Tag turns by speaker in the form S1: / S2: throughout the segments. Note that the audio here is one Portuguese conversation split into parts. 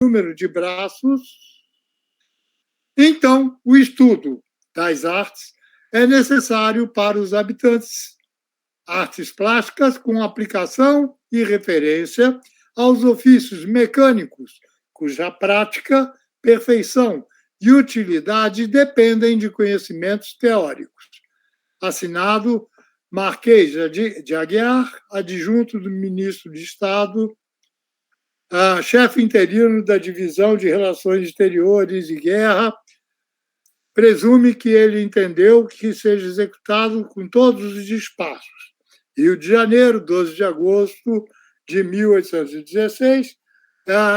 S1: número de braços, então o estudo das artes é necessário para os habitantes. Artes plásticas com aplicação e referência aos ofícios mecânicos, cuja prática, perfeição e utilidade dependem de conhecimentos teóricos. Assinado Marquês de Aguiar, adjunto do ministro de Estado, chefe interino da Divisão de Relações Exteriores e Guerra, presume que ele entendeu que seja executado com todos os despachos. Rio de Janeiro, 12 de agosto de 1816.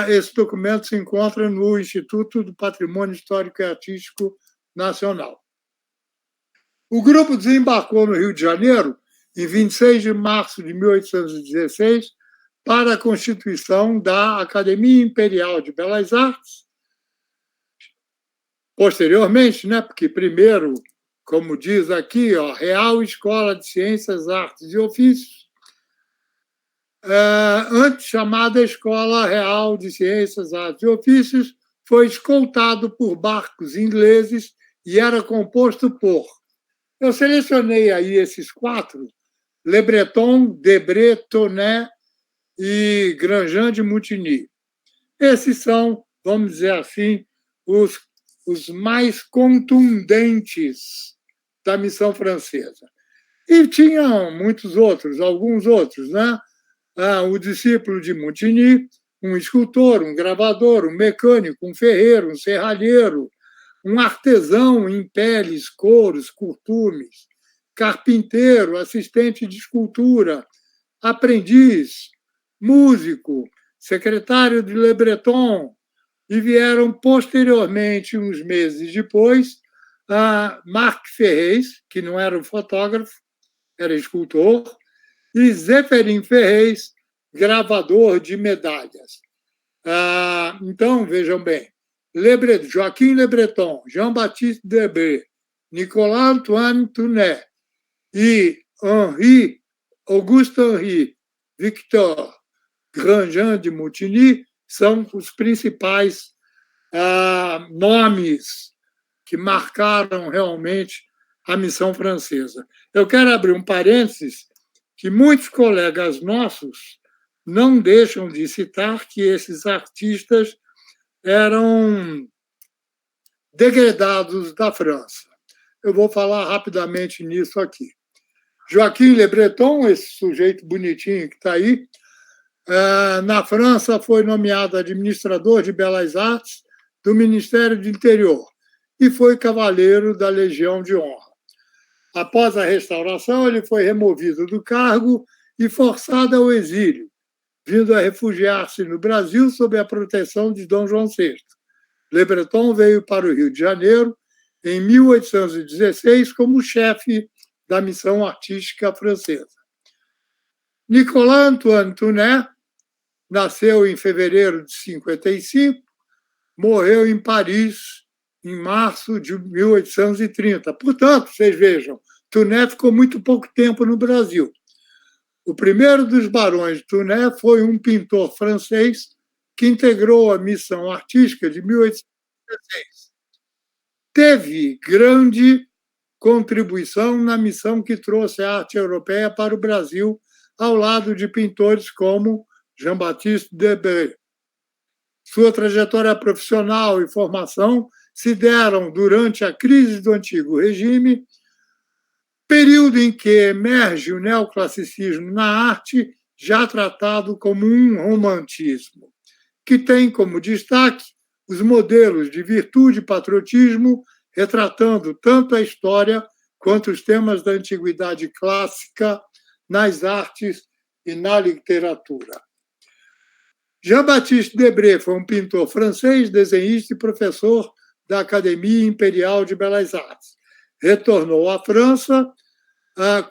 S1: Esse documento se encontra no Instituto do Patrimônio Histórico e Artístico Nacional. O grupo desembarcou no Rio de Janeiro em 26 de março de 1816 para a constituição da Academia Imperial de Belas Artes. Posteriormente, porque primeiro, como diz aqui, Real Escola de Ciências, Artes e Ofícios, antes chamada Escola Real de Ciências, Artes e Ofícios, foi escoltado por barcos ingleses e era composto por... Eu selecionei aí esses 4, Le Breton, Debré, Tonnet e Grandjean de Montigny. Esses são, vamos dizer assim, os mais contundentes da missão francesa. E tinham muitos outros, alguns outros, o discípulo de Montigny, um escultor, um gravador, um mecânico, um ferreiro, um serralheiro, um artesão em peles, couros, curtumes, carpinteiro, assistente de escultura, aprendiz, músico, secretário de Le Breton, e vieram posteriormente, uns meses depois, Marc Ferrez, que não era um fotógrafo, era escultor, e Zéphirine Ferrez, gravador de medalhas. Então, vejam bem, Joaquim Le Breton, Jean-Baptiste Debré, Nicolas Antoine Tounet e Auguste Henri Victor Grandjean de Montigny são os principais nomes que marcaram realmente a missão francesa. Eu quero abrir um parênteses que muitos colegas nossos não deixam de citar que esses artistas eram degredados da França. Eu vou falar rapidamente nisso aqui. Joaquim Le Breton, esse sujeito bonitinho que está aí, na França foi nomeado administrador de Belas Artes do Ministério do Interior e foi cavaleiro da Legião de Honra. Após a restauração, ele foi removido do cargo e forçado ao exílio, vindo a refugiar-se no Brasil sob a proteção de Dom João VI. Le Breton veio para o Rio de Janeiro em 1816 como chefe da missão artística francesa. Nicolas Antoine Tounet nasceu em fevereiro de 55, morreu em Paris em março de 1830. Portanto, vocês vejam, Tounet ficou muito pouco tempo no Brasil. O primeiro dos barões de Tounet foi um pintor francês que integrou a missão artística de 1816. Teve grande contribuição na missão que trouxe a arte europeia para o Brasil, ao lado de pintores como Jean-Baptiste Debré. Sua trajetória profissional e formação se deram durante a crise do Antigo Regime, período em que emerge o neoclassicismo na arte, já tratado como um romantismo, que tem como destaque os modelos de virtude e patriotismo, retratando tanto a história quanto os temas da antiguidade clássica nas artes e na literatura. Jean-Baptiste Debré foi um pintor francês, desenhista e professor da Academia Imperial de Belas Artes. Retornou à França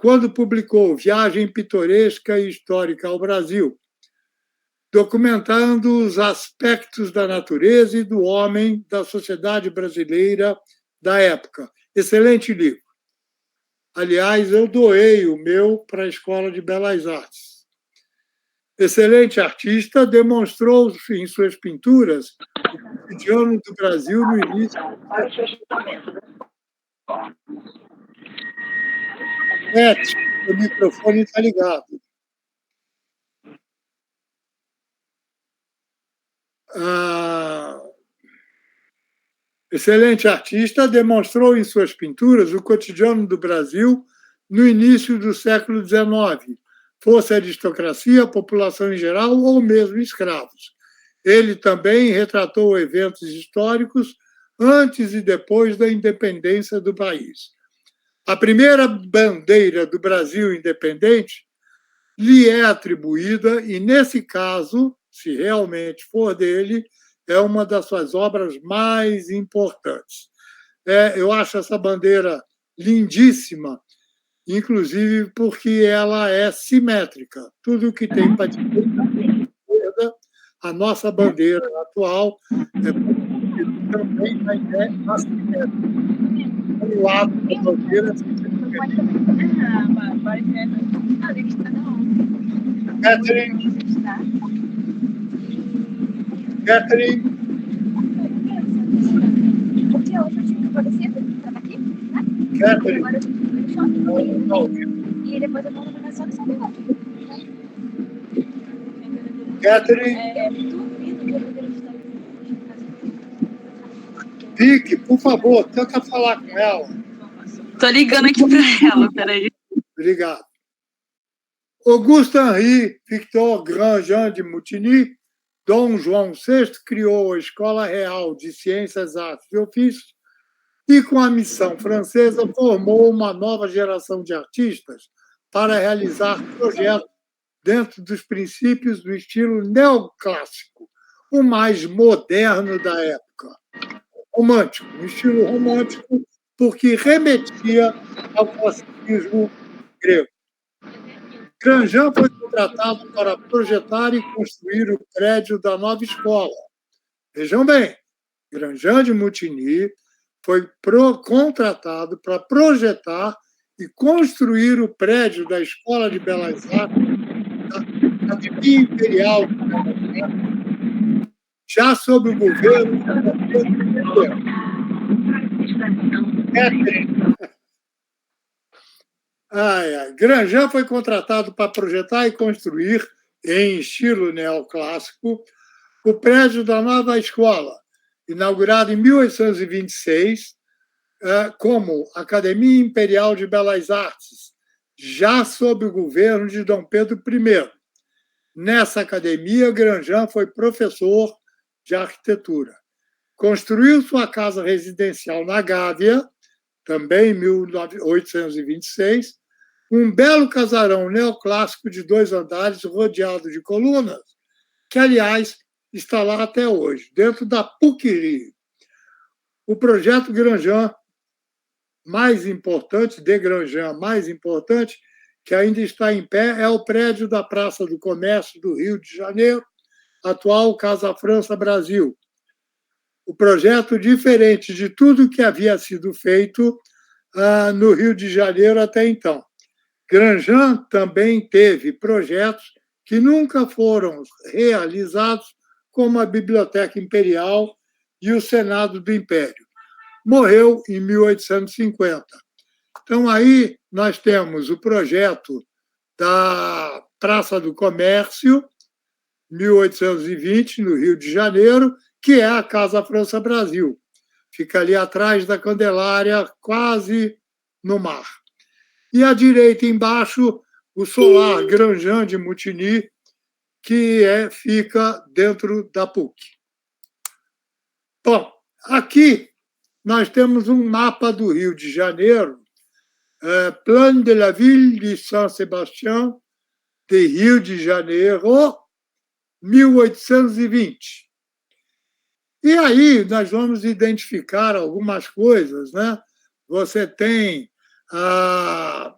S1: quando publicou Viagem Pitoresca e Histórica ao Brasil, documentando os aspectos da natureza e do homem da sociedade brasileira da época. Excelente livro. Aliás, eu doei o meu para a Escola de Belas Artes. Excelente artista, demonstrou em suas pinturas o cotidiano do Brasil no início. O microfone está ligado. Excelente artista, demonstrou em suas pinturas o cotidiano do Brasil no início do século XIX, fosse aristocracia, população em geral ou mesmo escravos. Ele também retratou eventos históricos antes e depois da independência do país. A primeira bandeira do Brasil independente lhe é atribuída e, nesse caso, se realmente for dele, é uma das suas obras mais importantes. Eu acho essa bandeira lindíssima, inclusive porque ela é simétrica. Tudo que tem para direita, a nossa bandeira atual também é assimétrica. Um lado da bandeira Catherine. Vicky, por favor, tenta falar com ela.
S2: Tô ligando aqui para ela, peraí.
S1: Obrigado. Auguste-Henri Victor Grandjean de Montigny, Dom João VI criou a Escola Real de Ciências, Artes e Ofícios e, com a missão francesa, formou uma nova geração de artistas para realizar projetos dentro dos princípios do estilo neoclássico, o mais moderno da época. Romântico, um estilo romântico, porque remetia ao classicismo grego. Grandjean foi contratado para projetar e construir o prédio da nova escola. Vejam bem, Grandjean de Montigny foi contratado para projetar e construir o prédio da Escola de Belas Artes da Academia Imperial de Belas Artes, já sob o governo Grandjean foi contratado para projetar e construir, em estilo neoclássico, o prédio da nova escola, inaugurado em 1826 como Academia Imperial de Belas Artes, já sob o governo de Dom Pedro I. Nessa academia, Grandjean foi professor de arquitetura. Construiu sua casa residencial na Gávea, também em 1826, um belo casarão neoclássico de 2 andares rodeado de colunas, que, aliás, está lá até hoje, dentro da PUC-Rio. O projeto Grandjean mais importante, que ainda está em pé, é o prédio da Praça do Comércio do Rio de Janeiro, atual Casa França Brasil. O projeto, diferente de tudo que havia sido feito no Rio de Janeiro até então. Grandjean também teve projetos que nunca foram realizados, como a Biblioteca Imperial e o Senado do Império. Morreu em 1850. Então, aí nós temos o projeto da Praça do Comércio, 1820, no Rio de Janeiro, que é a Casa França Brasil. Fica ali atrás da Candelária, quase no mar. E à direita, embaixo, o Solar Grandjean de Montigny, que fica dentro da PUC. Bom, aqui nós temos um mapa do Rio de Janeiro, Plano de la Ville de Saint-Sébastien, de Rio de Janeiro, 1820. E aí nós vamos identificar algumas coisas, né? Você tem à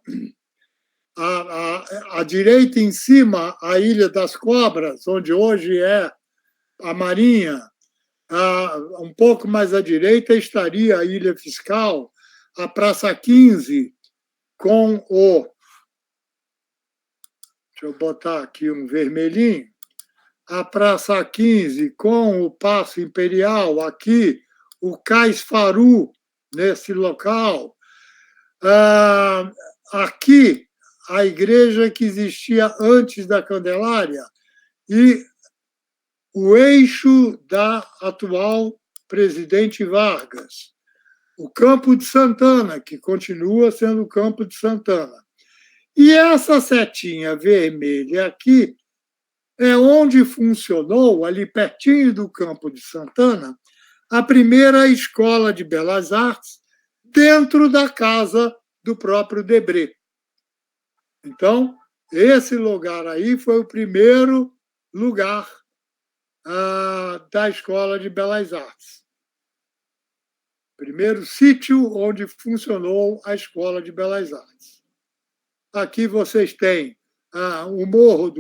S1: direita em cima a Ilha das Cobras, onde hoje é a Marinha. Um pouco mais à direita estaria a Ilha Fiscal, a Praça 15, com o... deixa eu botar aqui um vermelhinho, a Praça 15 com o Paço Imperial, aqui, o Cais Faru, nesse local. Aqui, a igreja que existia antes da Candelária e o eixo da atual Presidente Vargas. O Campo de Santana, que continua sendo o Campo de Santana. E essa setinha vermelha aqui é onde funcionou, ali pertinho do Campo de Santana, a primeira escola de belas artes dentro da casa do próprio Debré. Então, esse lugar aí foi o primeiro lugar da Escola de Belas Artes. Primeiro sítio onde funcionou a Escola de Belas Artes. Aqui vocês têm o Morro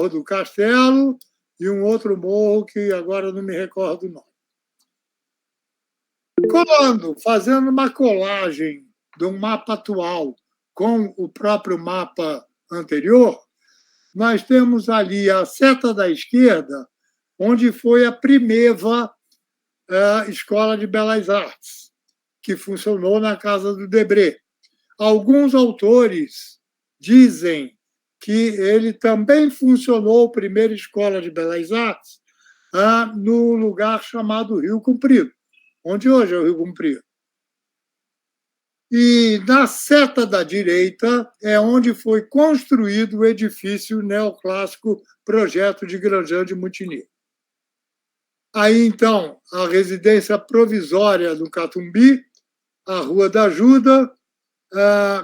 S1: do Castelo e um outro morro que agora não me recordo o nome. Fazendo uma colagem de um mapa atual com o próprio mapa anterior, nós temos ali a seta da esquerda, onde foi a primeira Escola de Belas Artes, que funcionou na casa do Debré. Alguns autores dizem que ele também funcionou, a primeira Escola de Belas Artes, no lugar chamado Rio Comprido, onde hoje é o Rio Comprido. E na seta da direita é onde foi construído o edifício neoclássico Projeto de Grandjean de Montigny. Aí, então, a residência provisória do Catumbi, a Rua da Ajuda,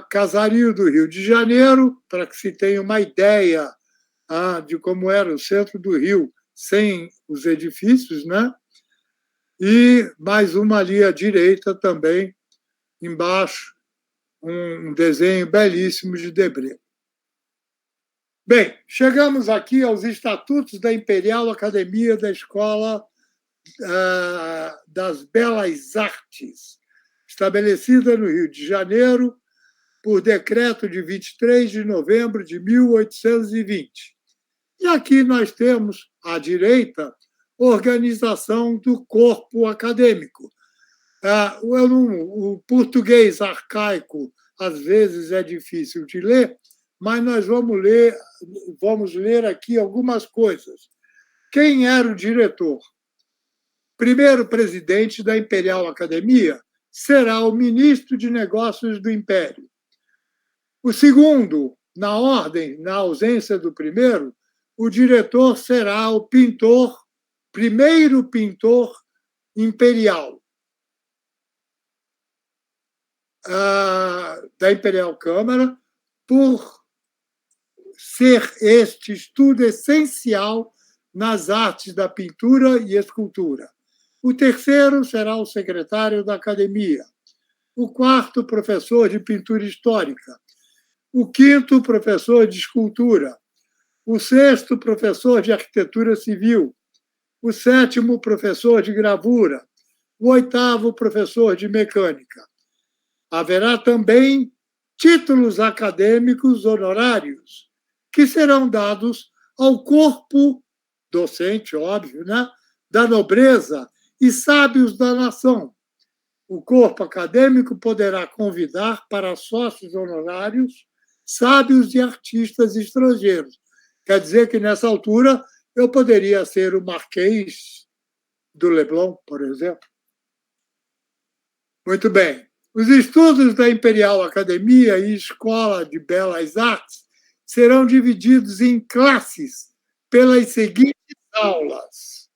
S1: Casario do Rio de Janeiro, para que se tenha uma ideia de como era o centro do Rio sem os edifícios, né? E mais uma ali à direita também, embaixo, um desenho belíssimo de Debré. Bem, chegamos aqui aos estatutos da Imperial Academia da Escola das Belas Artes, estabelecida no Rio de Janeiro por decreto de 23 de novembro de 1820. E aqui nós temos, à direita, organização do corpo acadêmico. O português arcaico, às vezes, é difícil de ler, mas nós vamos ler aqui algumas coisas. Quem era o diretor? Primeiro presidente da Imperial Academia será o ministro de Negócios do Império. O segundo, na ordem, na ausência do primeiro, o diretor será o primeiro pintor imperial da Imperial Câmara, por ser este estudo essencial nas artes da pintura e escultura. O terceiro será o secretário da academia. O quarto, professor de pintura histórica. O quinto, professor de escultura. O sexto, professor de arquitetura civil. O sétimo, professor de gravura. O oitavo, professor de mecânica. Haverá também títulos acadêmicos honorários, que serão dados ao corpo docente, óbvio, né, da nobreza e sábios da nação. O corpo acadêmico poderá convidar para sócios honorários sábios e artistas estrangeiros. Quer dizer que, nessa altura, eu poderia ser o Marquês do Leblon, por exemplo. Muito bem. Os estudos da Imperial Academia e Escola de Belas Artes serão divididos em classes pelas seguintes aulas.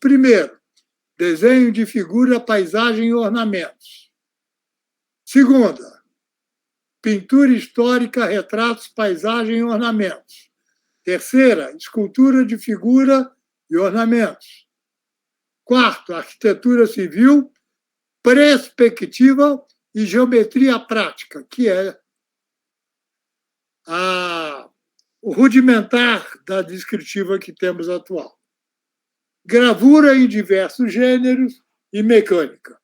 S1: Primeiro, desenho de figura, paisagem e ornamentos. Segunda, pintura histórica, retratos, paisagem e ornamentos. Terceira, escultura de figura e ornamentos. Quarto, arquitetura civil, perspectiva e geometria prática, que é o rudimentar da descritiva que temos atual. Gravura em diversos gêneros e mecânica.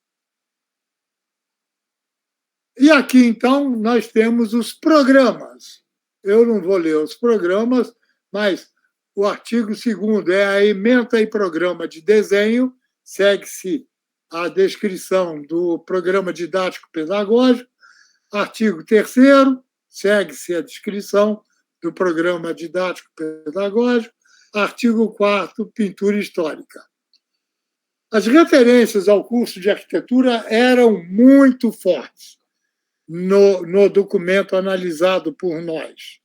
S1: E aqui, então, nós temos os programas. Eu não vou ler os programas, mas o artigo 2º é a ementa e programa de desenho, segue-se a descrição do programa didático-pedagógico. Artigo 3º, segue-se a descrição do programa didático-pedagógico. Artigo 4º, pintura histórica. As referências ao curso de arquitetura eram muito fortes no documento analisado por nós.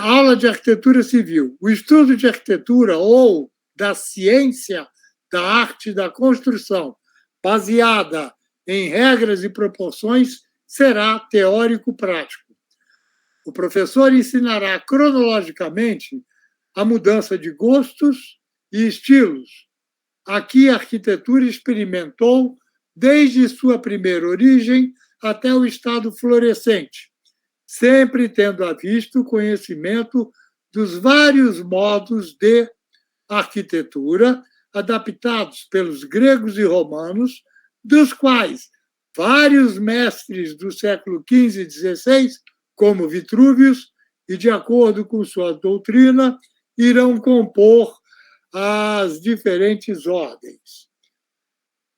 S1: Aula de arquitetura civil. O estudo de arquitetura ou da ciência da arte da construção, baseada em regras e proporções, será teórico-prático. O professor ensinará cronologicamente a mudança de gostos e estilos. Aqui a arquitetura experimentou desde sua primeira origem até o estado florescente, sempre tendo à vista o conhecimento dos vários modos de arquitetura adaptados pelos gregos e romanos, dos quais vários mestres do século XV e XVI, como Vitrúvios, e de acordo com sua doutrina, irão compor as diferentes ordens.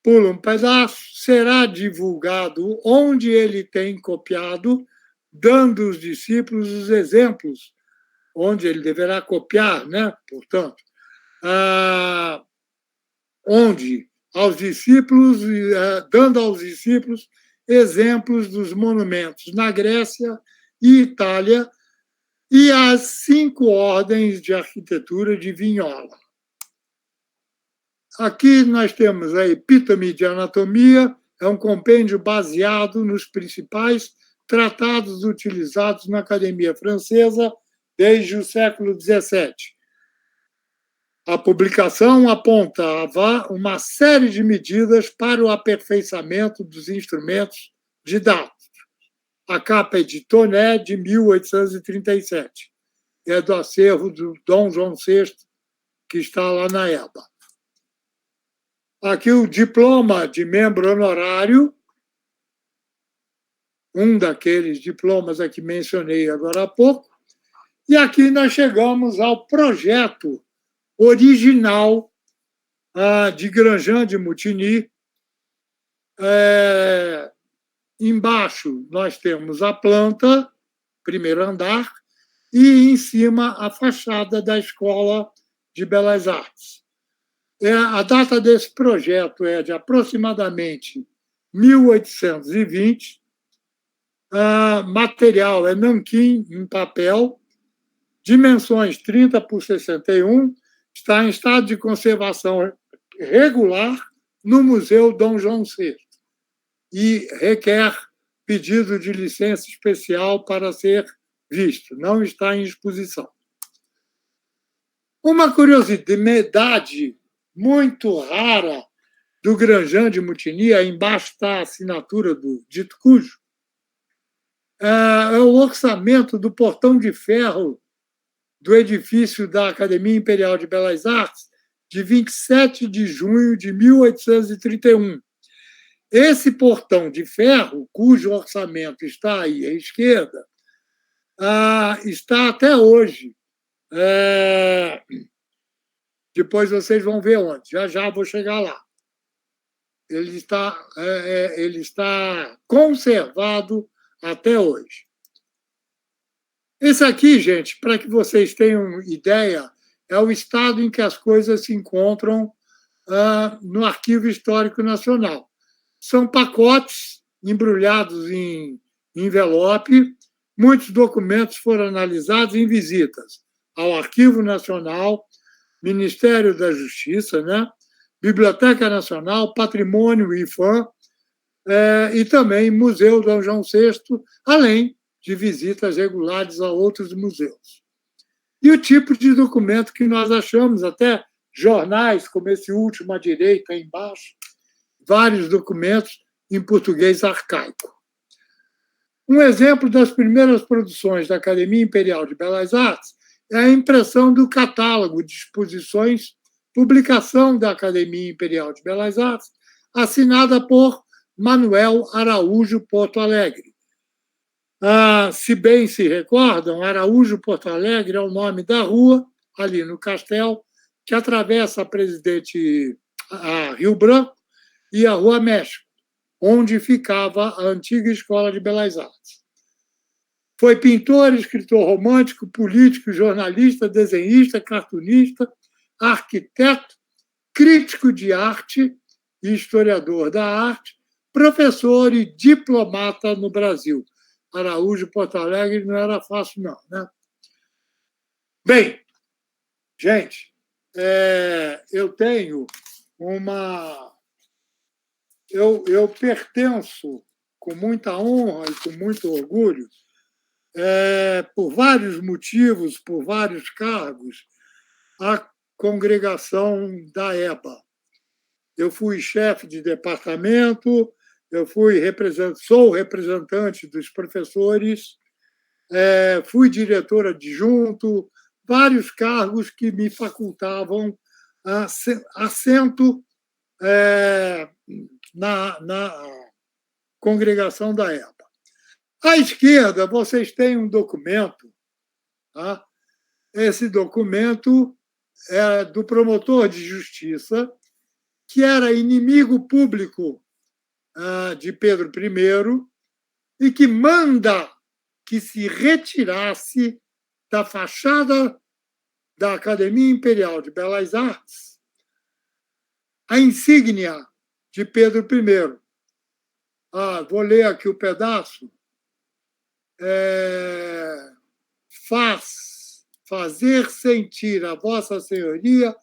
S1: Pula um pedaço, será divulgado onde ele tem copiado, dando aos discípulos os exemplos, onde ele deverá copiar, né? Portanto, onde aos discípulos, dando aos discípulos exemplos dos monumentos na Grécia e Itália e as 5 ordens de arquitetura de Vignola. Aqui nós temos a Epítome de Anatomia, é um compêndio baseado nos principais tratados utilizados na Academia Francesa desde o século XVII. A publicação apontava uma série de medidas para o aperfeiçoamento dos instrumentos didáticos. A capa é de Toné, de 1837. É do acervo do Dom João VI, que está lá na EBA. Aqui o diploma de membro honorário, um daqueles diplomas a que mencionei agora há pouco. E aqui nós chegamos ao projeto original de Grandjean de Montigny. Embaixo nós temos a planta, primeiro andar, e em cima a fachada da Escola de Belas Artes. A data desse projeto é de aproximadamente 1820. Material é nanquim em papel, dimensões 30 por 61, está em estado de conservação regular no Museu Dom João VI e requer pedido de licença especial para ser visto, não está em exposição. Uma curiosidade muito rara do Grandjean de Montigny, aí embaixo está a assinatura do dito cujo, é o orçamento do portão de ferro do edifício da Academia Imperial de Belas Artes, de 27 de junho de 1831. Esse portão de ferro, cujo orçamento está aí à esquerda, está até hoje. Depois vocês vão ver onde. Já vou chegar lá. Ele está conservado até hoje. Esse aqui, gente, para que vocês tenham ideia, é o estado em que as coisas se encontram no Arquivo Histórico Nacional. São pacotes embrulhados em envelope. Muitos documentos foram analisados em visitas ao Arquivo Nacional, Ministério da Justiça, né? Biblioteca Nacional, Patrimônio IFAM, e também Museu Dom João VI, além de visitas regulares a outros museus. E o tipo de documento que nós achamos, até jornais, como esse último à direita, aí embaixo, vários documentos em português arcaico. Um exemplo das primeiras produções da Academia Imperial de Belas Artes é a impressão do catálogo de exposições, publicação da Academia Imperial de Belas Artes, assinada por Manuel Araújo Porto Alegre. Se bem se recordam, Araújo Porto Alegre é o nome da rua, ali no Castelo, que atravessa a Presidente Rio Branco e a Rua México, onde ficava a antiga Escola de Belas Artes. Foi pintor, escritor romântico, político, jornalista, desenhista, cartunista, arquiteto, crítico de arte e historiador da arte, professor e diplomata no Brasil. Araújo Porto Alegre não era fácil, não, né? Bem, gente, eu tenho uma... Eu pertenço com muita honra e com muito orgulho, por vários motivos, por vários cargos, à congregação da EBA. Eu fui chefe de departamento, sou representante dos professores, fui diretor adjunto, vários cargos que me facultavam assento na congregação da EBA. À esquerda, vocês têm um documento. Tá? Esse documento é do promotor de justiça, que era inimigo público de Pedro I e que manda que se retirasse da fachada da Academia Imperial de Belas Artes a insígnia de Pedro I. Vou ler aqui o pedaço. Fazer sentir a Vossa Senhoria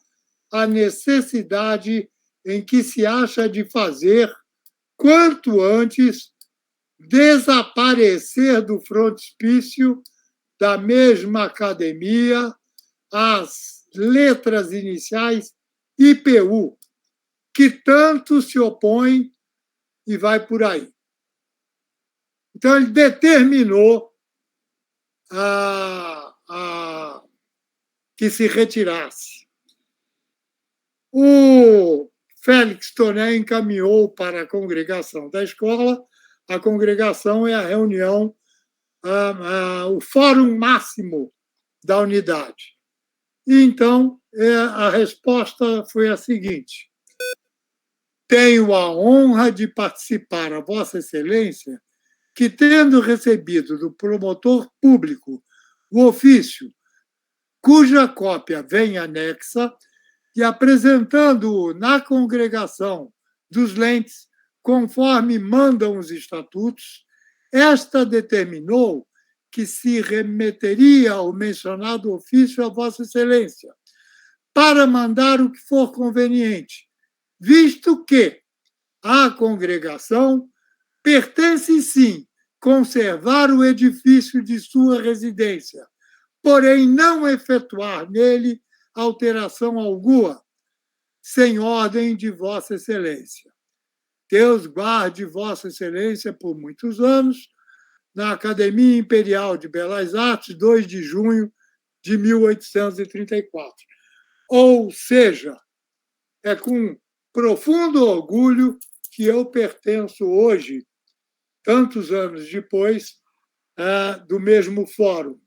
S1: a necessidade em que se acha de fazer, quanto antes, desaparecer do frontispício da mesma academia as letras iniciais IPU, que tanto se opõem e vai por aí. Então, ele determinou que se retirasse. O Félix Toné encaminhou para a congregação da escola. A congregação é a reunião, o fórum máximo da unidade. E, então, a resposta foi a seguinte: tenho a honra de participar, a Vossa Excelência, que, tendo recebido do promotor público o ofício, cuja cópia vem anexa, e apresentando-o na congregação dos lentes, conforme mandam os estatutos, esta determinou que se remeteria ao mencionado ofício a Vossa Excelência, para mandar o que for conveniente, visto que a congregação pertence, sim, conservar o edifício de sua residência, porém não efetuar nele alteração alguma, sem ordem de Vossa Excelência. Deus guarde Vossa Excelência por muitos anos, na Academia Imperial de Belas Artes, 2 de junho de 1834. Ou seja, é com profundo orgulho que eu pertenço hoje, tantos anos depois, do mesmo fórum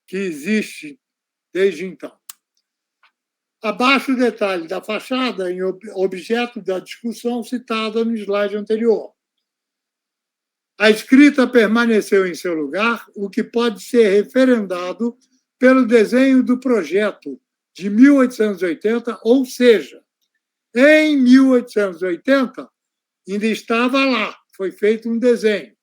S1: que existe desde então. Abaixo o detalhe da fachada em objeto da discussão citada no slide anterior. A escrita permaneceu em seu lugar, o que pode ser referendado pelo desenho do projeto de 1880, ou seja, em 1880 ainda estava lá, foi feito um desenho,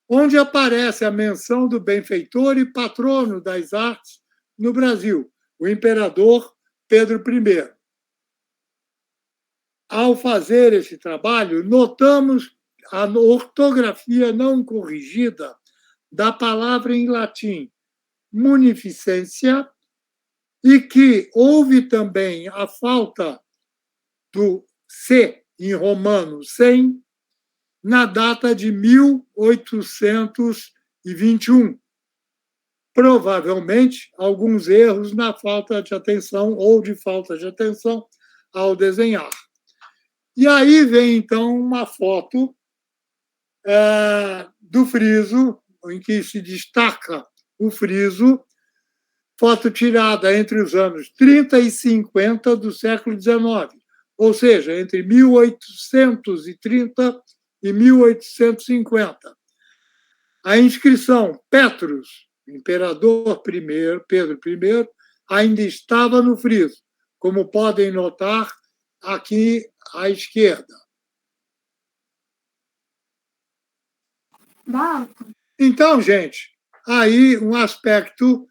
S1: onde aparece a menção do benfeitor e patrono das artes no Brasil, o imperador Pedro I. Ao fazer esse trabalho, notamos a ortografia não corrigida da palavra em latim munificência e que houve também a falta do C em romano, sem, na data de 1821. Provavelmente, alguns erros na falta de atenção ou de falta de atenção ao desenhar. E aí vem, então, uma foto do friso, em que se destaca o friso, foto tirada entre os anos 30 e 50 do século XIX, ou seja, entre 1830 e 1850. A inscrição Petrus, imperador Pedro I, ainda estava no friso, como podem notar aqui à esquerda. Então, gente, aí um aspecto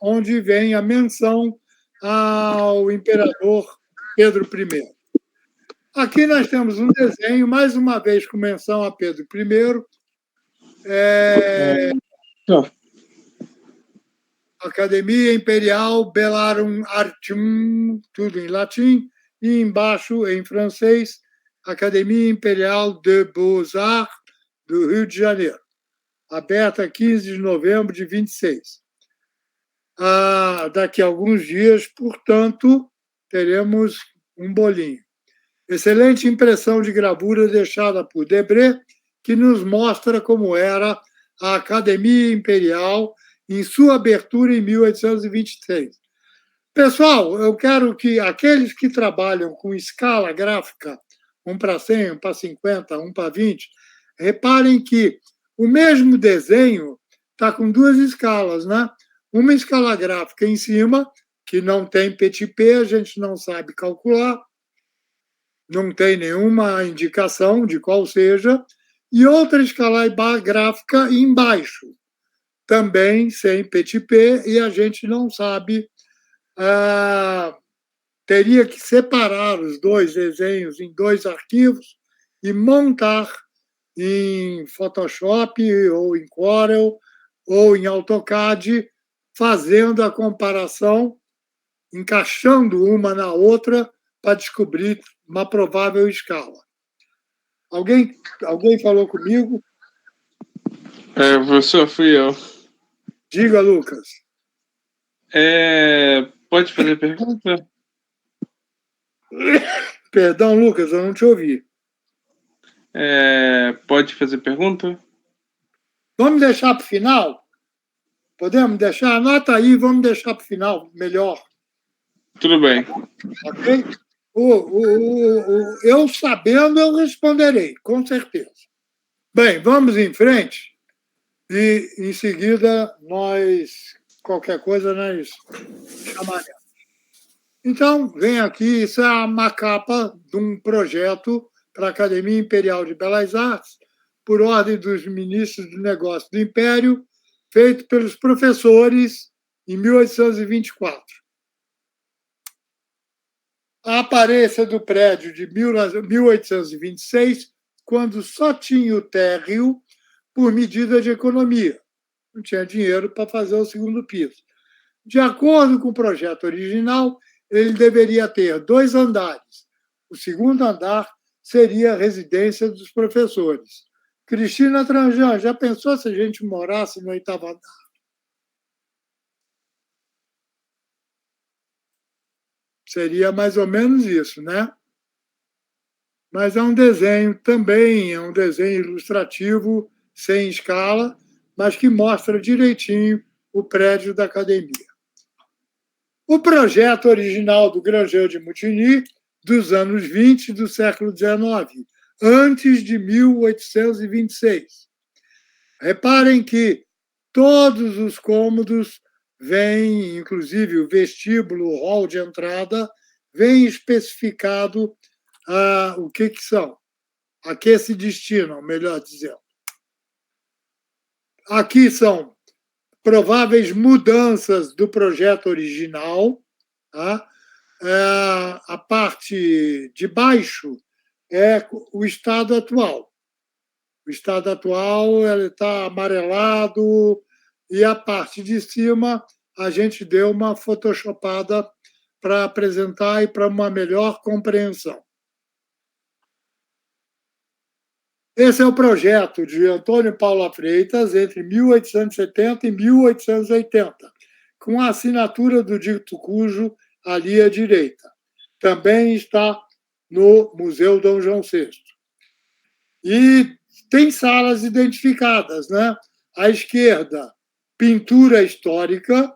S1: onde vem a menção ao imperador Pedro I. Aqui nós temos um desenho, mais uma vez com menção a Pedro I. Academia Imperial Bellarum Artium, tudo em latim, e embaixo, em francês, Academia Imperial de Beaux-Arts, do Rio de Janeiro, aberta 15 de novembro de 26. Daqui a alguns dias, portanto, teremos um bolinho. Excelente impressão de gravura deixada por Debré, que nos mostra como era a Academia Imperial em sua abertura em 1823. Pessoal, eu quero que aqueles que trabalham com escala gráfica, 1:100, 1:50, 1:20, reparem que o mesmo desenho está com duas escalas, né? Uma escala gráfica em cima, que não tem petit p, a gente não sabe calcular, não tem nenhuma indicação de qual seja, e outra escala gráfica embaixo, também sem petit p, e a gente não sabe, teria que separar os dois desenhos em dois arquivos e montar em Photoshop ou em Corel ou em AutoCAD, fazendo a comparação, encaixando uma na outra para descobrir uma provável escala. Alguém falou comigo?
S3: Professor, fui eu.
S1: Diga, Lucas.
S3: Pode fazer pergunta?
S1: Perdão, Lucas, eu não te ouvi.
S3: Pode fazer pergunta?
S1: Vamos deixar para o final? Podemos deixar? Anota aí, vamos deixar para o final, melhor.
S3: Tudo bem.
S1: Ok? Eu sabendo, eu responderei, com certeza. Bem, vamos em frente e, em seguida, qualquer coisa, nós chamaremos. Então, vem aqui, isso é uma capa de um projeto para a Academia Imperial de Belas Artes, por ordem dos ministros do Negócio do Império, feito pelos professores em 1824. A aparência do prédio de 1826, quando só tinha o térreo por medida de economia. Não tinha dinheiro para fazer o segundo piso. De acordo com o projeto original, ele deveria ter 2 andares. O segundo andar seria a residência dos professores. Cristina Tranjan, já pensou se a gente morasse no 8º andar? Seria mais ou menos isso, né? Mas é um desenho também, é um desenho ilustrativo, sem escala, mas que mostra direitinho o prédio da academia. O projeto original do Grangeur de Montigny, dos anos 20 do século XIX, antes de 1826. Reparem que todos os cômodos vêm, inclusive o vestíbulo, o hall de entrada, vem especificado o que são, a que se destinam, melhor dizendo. Aqui são prováveis mudanças do projeto original. Tá? A parte de baixo é o estado atual. O estado atual está amarelado e a parte de cima a gente deu uma photoshopada para apresentar e para uma melhor compreensão. Esse é o projeto de Antônio Paula Freitas entre 1870 e 1880, com a assinatura do dito cujo ali à direita. Também está no Museu Dom João VI. E tem salas identificadas, né? À esquerda, pintura histórica,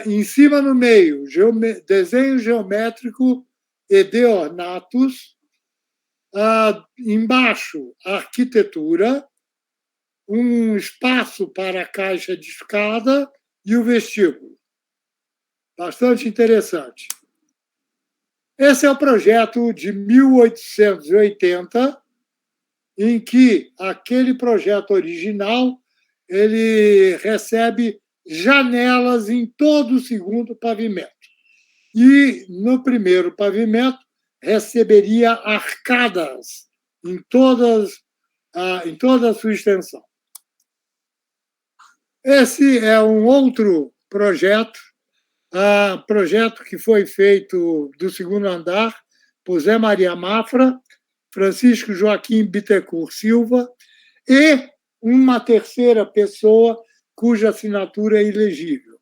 S1: em cima, no meio, desenho geométrico e de ornatos, embaixo, arquitetura, um espaço para a caixa de escada e o vestíbulo. Bastante interessante. Esse é o projeto de 1880, em que aquele projeto original ele recebe janelas em todo o segundo pavimento. E, no primeiro pavimento, receberia arcadas em toda a sua extensão. Esse é um outro projeto que foi feito do segundo andar por Zé Maria Mafra, Francisco Joaquim Bittencourt Silva e uma terceira pessoa cuja assinatura é ilegível.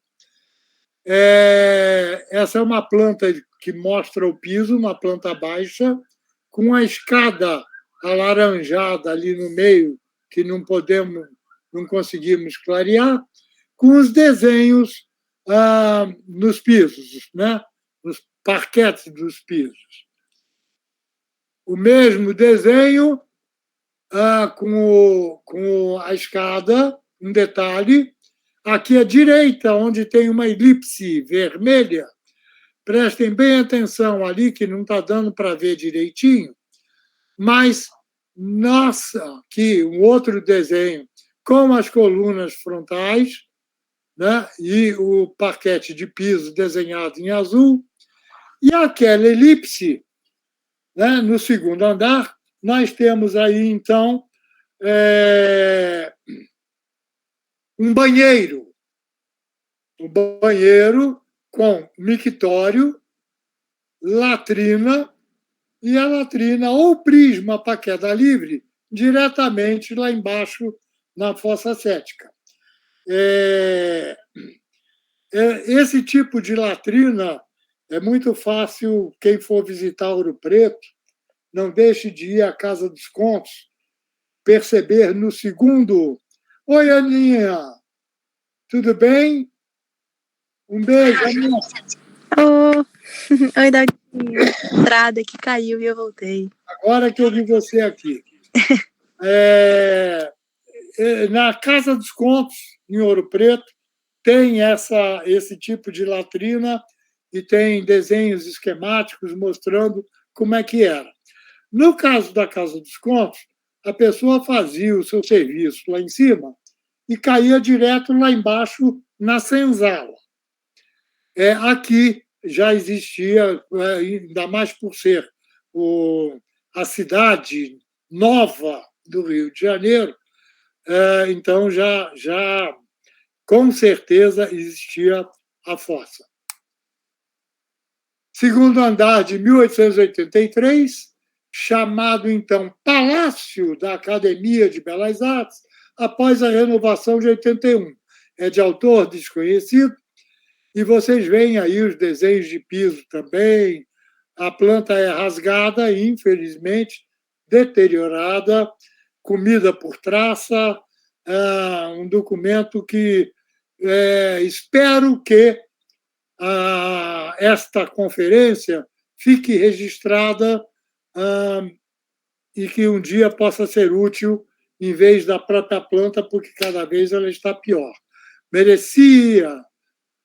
S1: Essa é uma planta que mostra o piso, uma planta baixa, com a escada alaranjada ali no meio, que não conseguimos clarear, com os desenhos nos pisos, né? Nos parquetes dos pisos. O mesmo desenho com a escada, um detalhe, aqui à direita, onde tem uma elipse vermelha, prestem bem atenção ali, que não está dando para ver direitinho, mas, aqui um outro desenho com as colunas frontais, né, e o parquete de piso desenhado em azul, e aquela elipse, né, no segundo andar, nós temos aí, então, um banheiro. Um banheiro com mictório, latrina, e a latrina ou prisma para queda livre diretamente lá embaixo na fossa cética. Esse tipo de latrina é muito fácil, quem for visitar Ouro Preto, não deixe de ir à Casa dos Contos, perceber no segundo... Oi, Aninha, tudo bem? Um beijo, Aninha.
S4: Oi, Daldinho. Entrada que caiu e eu voltei.
S1: Agora que eu vi você aqui. Na Casa dos Contos, em Ouro Preto, tem esse tipo de latrina e tem desenhos esquemáticos mostrando como é que era. No caso da Casa dos Contos, a pessoa fazia o seu serviço lá em cima e caía direto lá embaixo na senzala. Aqui já existia, ainda mais por ser a cidade nova do Rio de Janeiro, então já com certeza existia a fossa. Segundo andar de 1883, chamado então Palácio da Academia de Belas Artes, após a renovação de 81. É de autor desconhecido, e vocês veem aí os desenhos de piso também. A planta é rasgada, infelizmente, deteriorada, comida por traça, um documento que espero que esta conferência fique registrada e que um dia possa ser útil em vez da própria planta, porque cada vez ela está pior. Merecia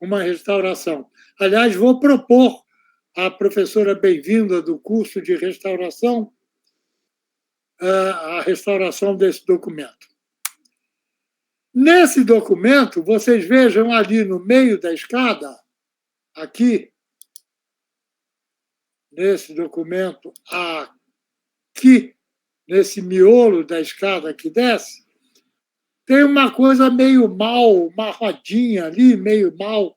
S1: uma restauração. Aliás, vou propor à professora bem-vinda do curso de restauração a restauração desse documento. Nesse documento, vocês vejam ali no meio da escada, aqui, nesse documento, aqui, nesse miolo da escada que desce, tem uma coisa meio mal, uma rodinha ali, meio mal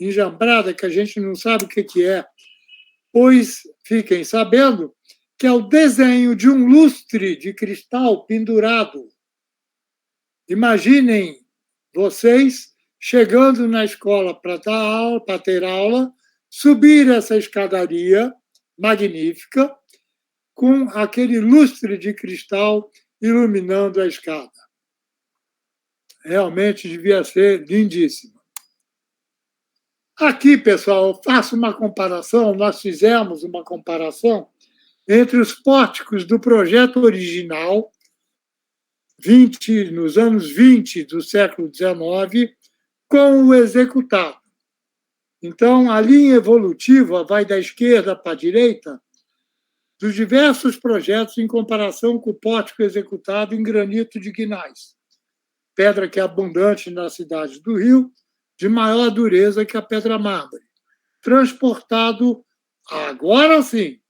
S1: enjambrada, que a gente não sabe o que é. Pois fiquem sabendo que é o desenho de um lustre de cristal pendurado. Imaginem vocês chegando na escola para dar aula, para ter aula, subir essa escadaria, magnífica, com aquele lustre de cristal iluminando a escada. Realmente devia ser lindíssima. Aqui, pessoal, eu faço uma comparação, nós fizemos uma comparação entre os pórticos do projeto original, nos anos 20 do século XIX, com o executado. Então, a linha evolutiva vai da esquerda para a direita, dos diversos projetos em comparação com o pórtico executado em granito de Guinás, pedra que é abundante na cidade do Rio, de maior dureza que a pedra mármore, transportado, agora sim,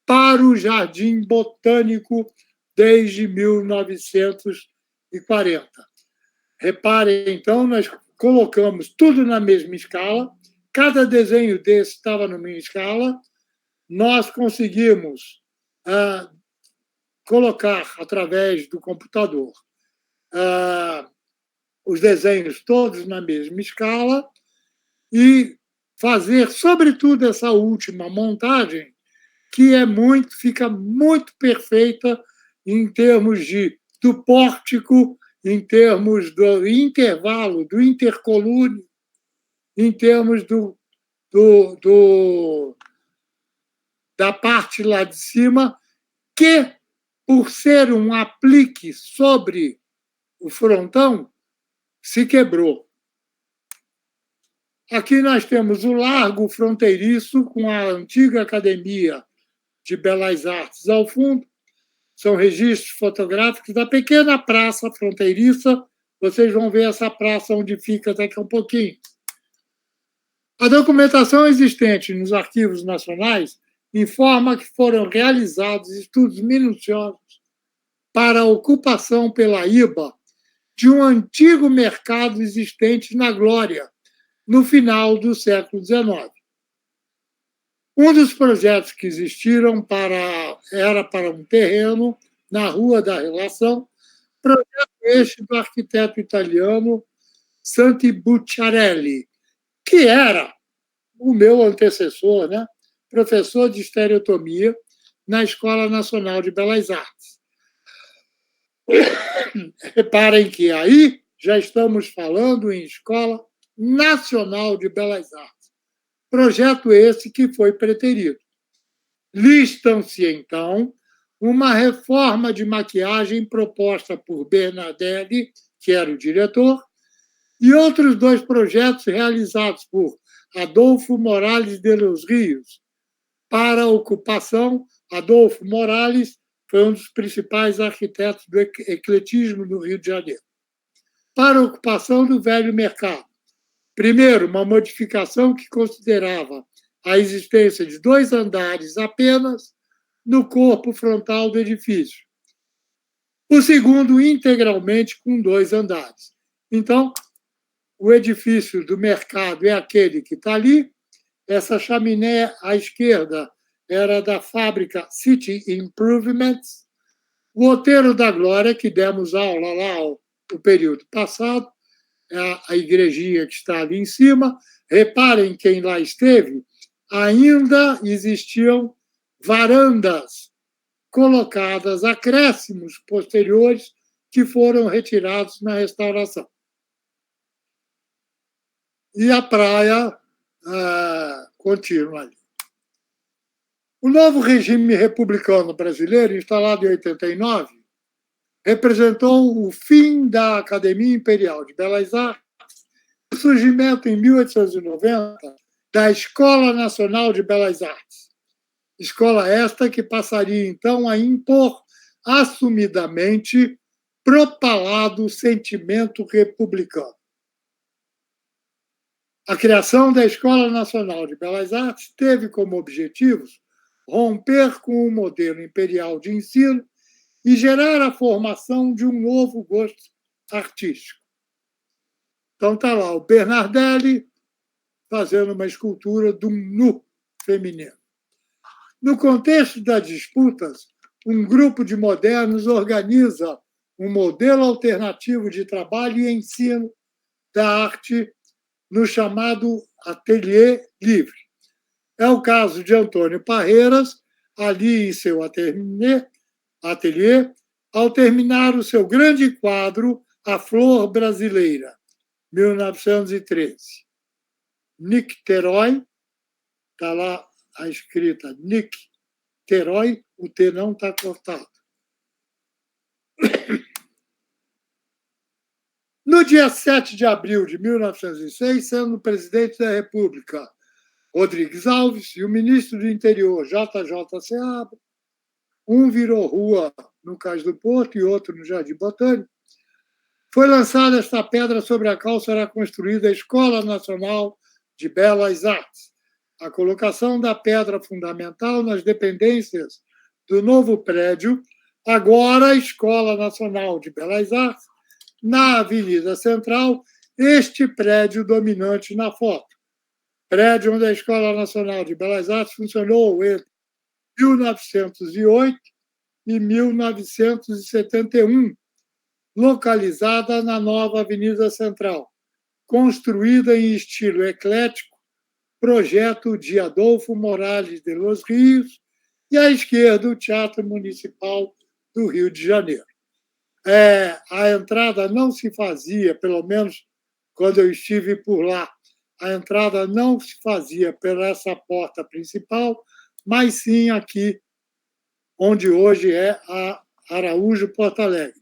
S1: para o Jardim Botânico desde 1940. Reparem, então, nós colocamos tudo na mesma escala, cada desenho desse estava na mesma escala, nós conseguimos colocar, através do computador, os desenhos todos na mesma escala e fazer, sobretudo, essa última montagem, que fica muito perfeita em termos do pórtico, em termos do intervalo, do intercolúnio, em termos da parte lá de cima, que, por ser um aplique sobre o frontão, se quebrou. Aqui nós temos o Largo Fronteiriço, com a antiga Academia de Belas Artes ao fundo. São registros fotográficos da pequena praça fronteiriça. Vocês vão ver essa praça onde fica daqui a um pouquinho. A documentação existente nos arquivos nacionais informa que foram realizados estudos minuciosos para a ocupação pela IBA de um antigo mercado existente na Glória, no final do século XIX. Um dos projetos que existiram era para um terreno na Rua da Relação, projeto este do arquiteto italiano Santi Bucciarelli, que era o meu antecessor, né? Professor de estereotomia na Escola Nacional de Belas Artes. Reparem que aí já estamos falando em Escola Nacional de Belas Artes. Projeto esse que foi preterido. Listam-se, então, uma reforma de maquiagem proposta por Bernardelli, que era o diretor, e outros 2 projetos realizados por Adolfo Morales de los Rios. Para a ocupação, Adolfo Morales foi um dos principais arquitetos do ecletismo no Rio de Janeiro. Para a ocupação do velho mercado. Primeiro, uma modificação que considerava a existência de 2 andares apenas no corpo frontal do edifício. O segundo, integralmente com 2 andares. Então, o edifício do mercado é aquele que está ali. Essa chaminé à esquerda era da fábrica City Improvements. O Outeiro da Glória, que demos aula lá no período passado, a igrejinha que está ali em cima. Reparem, quem lá esteve, ainda existiam varandas colocadas, acréscimos posteriores, que foram retirados na restauração. E a praia continua ali. O novo regime republicano brasileiro, instalado em 89, representou o fim da Academia Imperial de Belas Artes, o surgimento em 1890 da Escola Nacional de Belas Artes. Escola esta que passaria, então, a impor assumidamente propalado sentimento republicano. A criação da Escola Nacional de Belas Artes teve como objetivos romper com o modelo imperial de ensino e gerar a formação de um novo gosto artístico. Então está lá o Bernardelli fazendo uma escultura de um nu feminino. No contexto das disputas, um grupo de modernos organiza um modelo alternativo de trabalho e ensino da arte no chamado Ateliê Livre. É o caso de Antônio Parreiras, ali em seu ateliê, ao terminar o seu grande quadro A Flor Brasileira, 1913. Nicterói, está lá a escrita Nicterói, o T não está cortado. No dia 7 de abril de 1906, sendo presidente da República Rodrigues Alves e o ministro do Interior, JJ Seabra, um virou rua no Cais do Porto e outro no Jardim Botânico, foi lançada esta pedra sobre a qual será construída a Escola Nacional de Belas Artes. A colocação da pedra fundamental nas dependências do novo prédio, agora a Escola Nacional de Belas Artes, na Avenida Central, este prédio dominante na foto. Prédio onde a Escola Nacional de Belas Artes funcionou entre 1908 e 1971, localizada na nova Avenida Central, construída em estilo eclético, projeto de Adolfo Morales de los Rios, e à esquerda o Teatro Municipal do Rio de Janeiro. A entrada não se fazia, pelo menos quando eu estive por lá, a entrada não se fazia por essa porta principal, mas sim aqui, onde hoje é a Araújo Porto Alegre.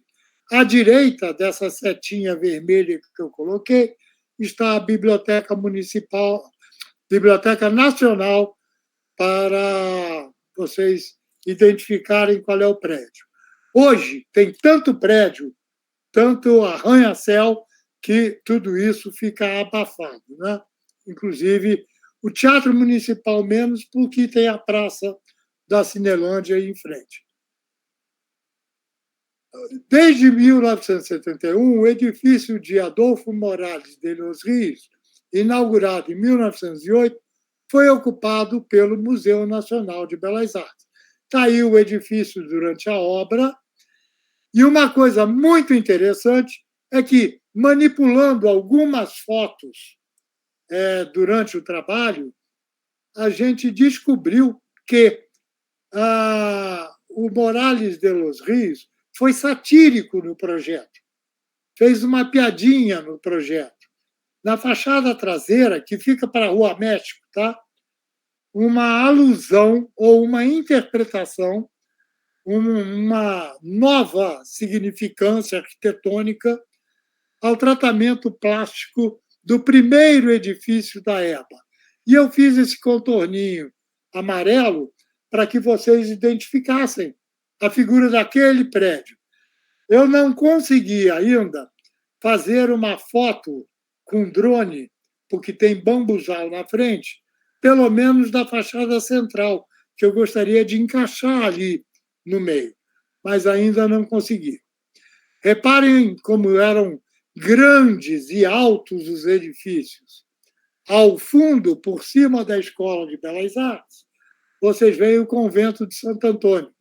S1: À direita dessa setinha vermelha que eu coloquei, está a Biblioteca Municipal, Biblioteca Nacional, para vocês identificarem qual é o prédio. Hoje tem tanto prédio, tanto arranha-céu, que tudo isso fica abafado, né? Inclusive, o Teatro Municipal menos, porque tem a Praça da Cinelândia aí em frente. Desde 1971, o edifício de Adolfo Morales de los Rios, inaugurado em 1908, foi ocupado pelo Museu Nacional de Belas Artes. Está aí o edifício durante a obra. E uma coisa muito interessante é que, manipulando algumas fotos durante o trabalho, a gente descobriu que o Morales de los Rios foi satírico no projeto, fez uma piadinha no projeto. Na fachada traseira, que fica para a Rua México, tá? Uma alusão ou uma interpretação, uma nova significância arquitetônica ao tratamento plástico do primeiro edifício da EBA. E eu fiz esse contorninho amarelo para que vocês identificassem a figura daquele prédio. Eu não consegui ainda fazer uma foto com drone, porque tem bambuzal na frente, pelo menos da fachada central, que eu gostaria de encaixar ali no meio, mas ainda não consegui. Reparem como eram grandes e altos os edifícios. Ao fundo, por cima da Escola de Belas Artes, vocês veem o Convento de Santo Antônio.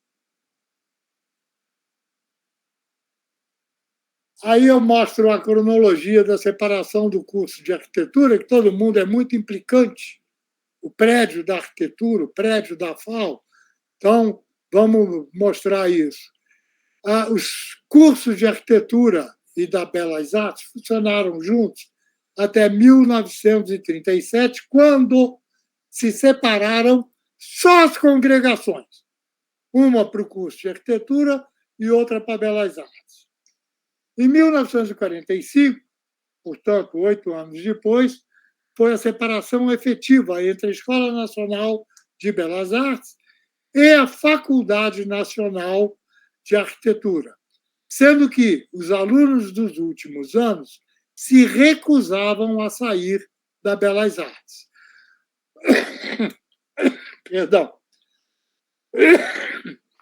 S1: Aí eu mostro a cronologia da separação do curso de arquitetura, que todo mundo é muito implicante. O prédio da arquitetura, o prédio da FAO. Então, vamos mostrar isso. Os cursos de arquitetura e da Belas Artes funcionaram juntos até 1937, quando se separaram só as congregações. Uma para o curso de arquitetura e outra para Belas Artes. Em 1945, portanto, 8 anos depois, foi a separação efetiva entre a Escola Nacional de Belas Artes e a Faculdade Nacional de Arquitetura, sendo que os alunos dos últimos anos se recusavam a sair da Belas Artes. Perdão.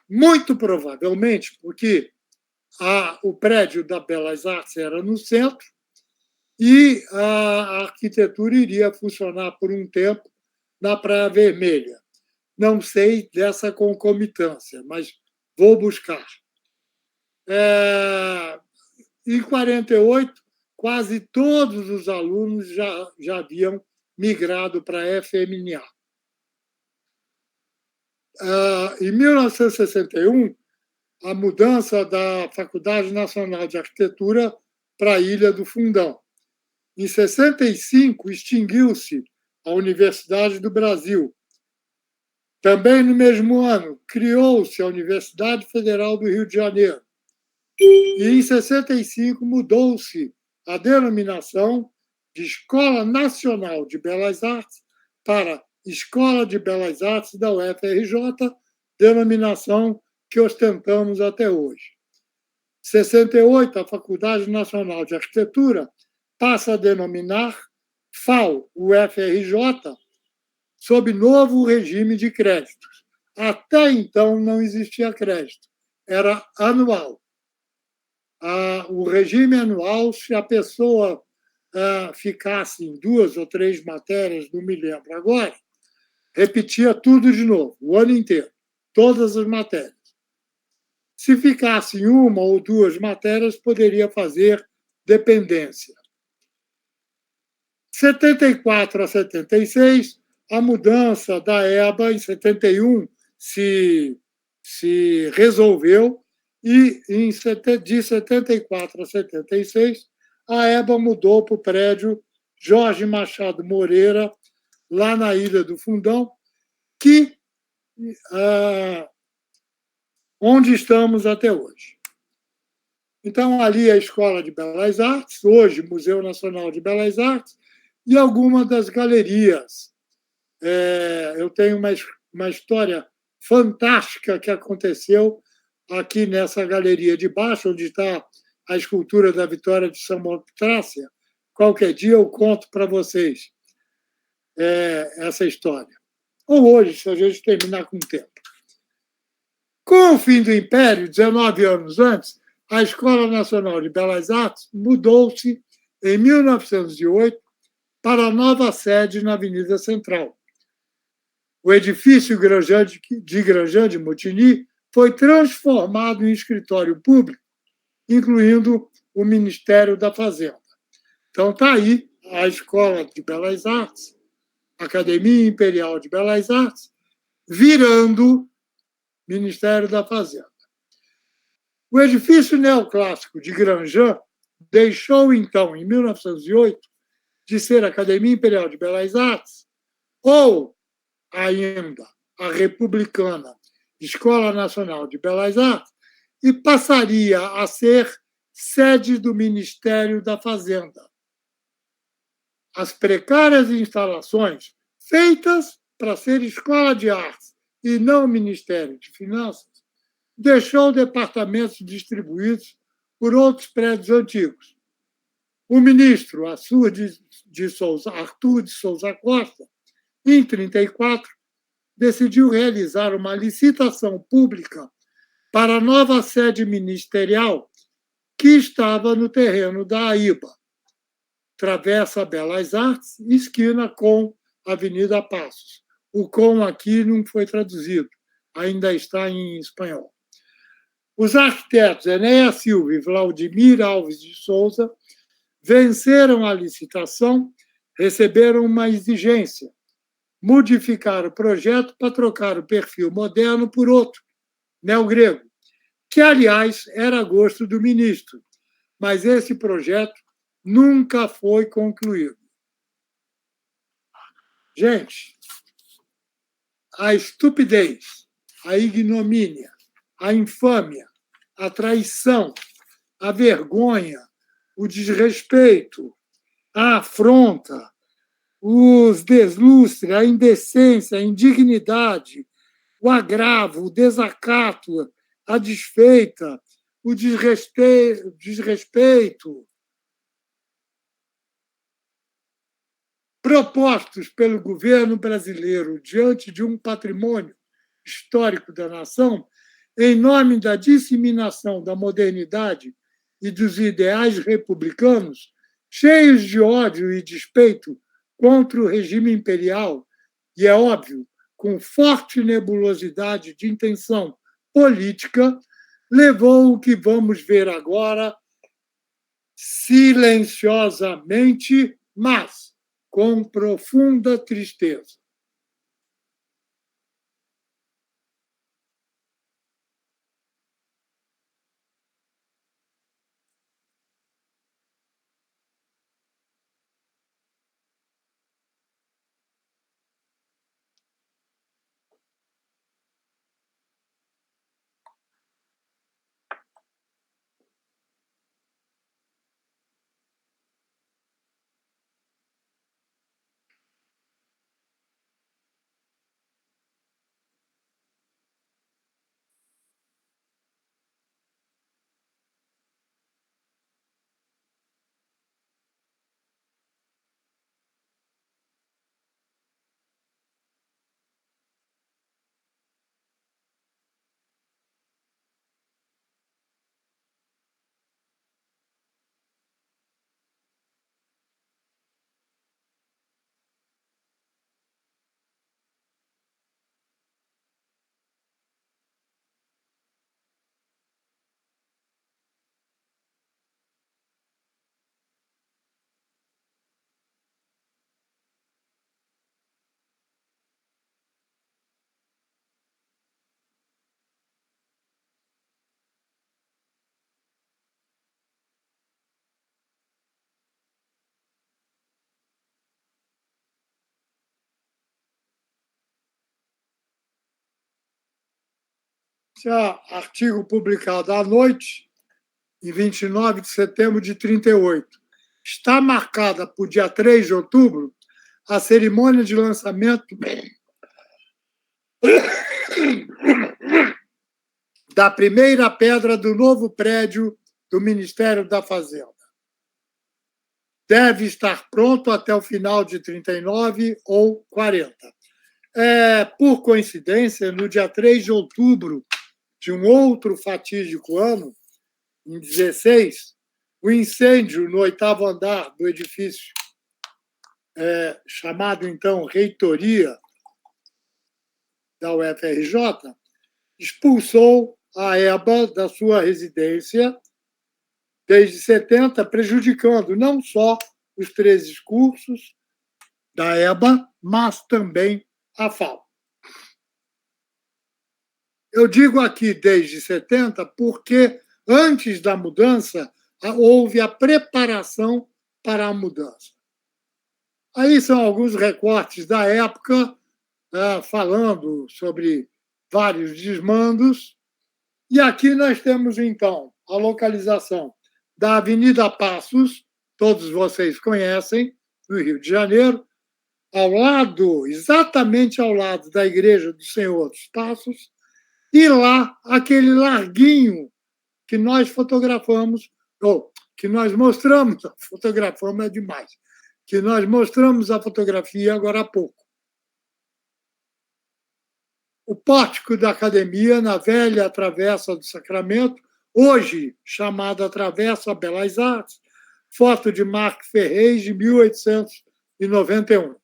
S1: Muito provavelmente porque o prédio da Belas Artes era no centro e a arquitetura iria funcionar por um tempo na Praia Vermelha. Não sei dessa concomitância, mas vou buscar. Em 48, quase todos os alunos já haviam migrado para a FMNA. Em 1961, a mudança da Faculdade Nacional de Arquitetura para a Ilha do Fundão. Em 65, extinguiu-se a Universidade do Brasil. Também no mesmo ano, criou-se a Universidade Federal do Rio de Janeiro. E em 65, mudou-se a denominação de Escola Nacional de Belas Artes para Escola de Belas Artes da UFRJ, denominação que ostentamos até hoje. Em 68, a Faculdade Nacional de Arquitetura passa a denominar FAU-UFRJ, sob novo regime de créditos. Até então não existia crédito, era anual. O regime anual, se a pessoa ficasse em 2 ou 3 matérias, não me lembro agora, repetia tudo de novo, o ano inteiro, todas as matérias. Se ficasse em 1 ou 2 matérias, poderia fazer dependência. 74 a 76, a mudança da EBA, em 71, se resolveu, e de 74 a 76, a EBA mudou para o prédio Jorge Machado Moreira, lá na Ilha do Fundão, onde estamos até hoje. Então, ali é a Escola de Belas Artes, hoje Museu Nacional de Belas Artes, e algumas das galerias. Eu tenho uma história fantástica que aconteceu aqui nessa galeria de baixo, onde está a escultura da Vitória de Samotrácia. Qualquer dia eu conto para vocês essa história. Ou hoje, se a gente terminar com o tempo. Com o fim do Império, 19 anos antes, a Escola Nacional de Belas Artes mudou-se, em 1908, para a nova sede na Avenida Central. O edifício de Grandjean de Montigny foi transformado em escritório público, incluindo o Ministério da Fazenda. Então, está aí a Escola de Belas Artes, Academia Imperial de Belas Artes, virando Ministério da Fazenda. O edifício neoclássico de Grandjean deixou, então, em 1908, de ser Academia Imperial de Belas Artes, ou ainda a republicana Escola Nacional de Belas Artes, e passaria a ser sede do Ministério da Fazenda. As precárias instalações, feitas para ser escola de artes e não Ministério de Finanças, deixou departamentos distribuídos por outros prédios antigos. O ministro Arthur de Souza Costa, em 1934, decidiu realizar uma licitação pública para a nova sede ministerial que estava no terreno da AIBA, Travessa Belas Artes, esquina com Avenida Passos. O com aqui não foi traduzido, ainda está em espanhol. Os arquitetos Enéas Silva e Vladimir Alves de Souza venceram a licitação, receberam uma exigência: modificar o projeto para trocar o perfil moderno por outro, neogrego, que, aliás, era a gosto do ministro, mas esse projeto nunca foi concluído. Gente, a estupidez, a ignomínia, a infâmia, a traição, a vergonha, o desrespeito, a afronta, os deslustres, a indecência, a indignidade, o agravo, o desacato, a desfeita, o desrespeito, propostos pelo governo brasileiro diante de um patrimônio histórico da nação, em nome da disseminação da modernidade e dos ideais republicanos, cheios de ódio e despeito contra o regime imperial, e é óbvio, com forte nebulosidade de intenção política, levou o que vamos ver agora silenciosamente, mas com profunda tristeza. Esse é artigo publicado à noite, em 29 de setembro de 1938. Está marcada para o dia 3 de outubro a cerimônia de lançamento da primeira pedra do novo prédio do Ministério da Fazenda. Deve estar pronto até o final de 39 ou 40. Por coincidência, no dia 3 de outubro de um outro fatídico ano, em 16, o incêndio no 8º andar do edifício, chamado então Reitoria da UFRJ, expulsou a EBA da sua residência desde 70, prejudicando não só os 13 cursos da EBA, mas também a FAO. Eu digo aqui desde 70 porque, antes da mudança, houve a preparação para a mudança. Aí são alguns recortes da época, falando sobre vários desmandos. E aqui nós temos, então, a localização da Avenida Passos, todos vocês conhecem, no Rio de Janeiro, ao lado, exatamente ao lado da Igreja do Senhor dos Passos, e lá aquele larguinho que nós fotografamos, ou que nós mostramos, fotografamos é demais, que nós mostramos a fotografia agora há pouco. O pórtico da academia, na velha Travessa do Sacramento, hoje chamada Travessa Belas Artes, foto de Marco Ferrez, de 1891.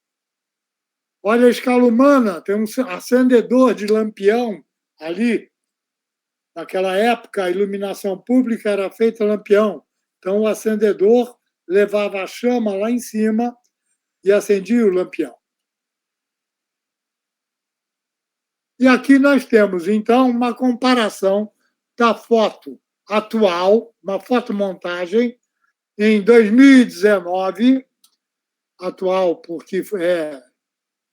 S1: Olha a escala humana, tem um acendedor de lampião ali. Naquela época, a iluminação pública era feita a lampião. Então, o acendedor levava a chama lá em cima e acendia o lampião. E aqui nós temos, então, uma comparação da foto atual, uma fotomontagem, em 2019, atual porque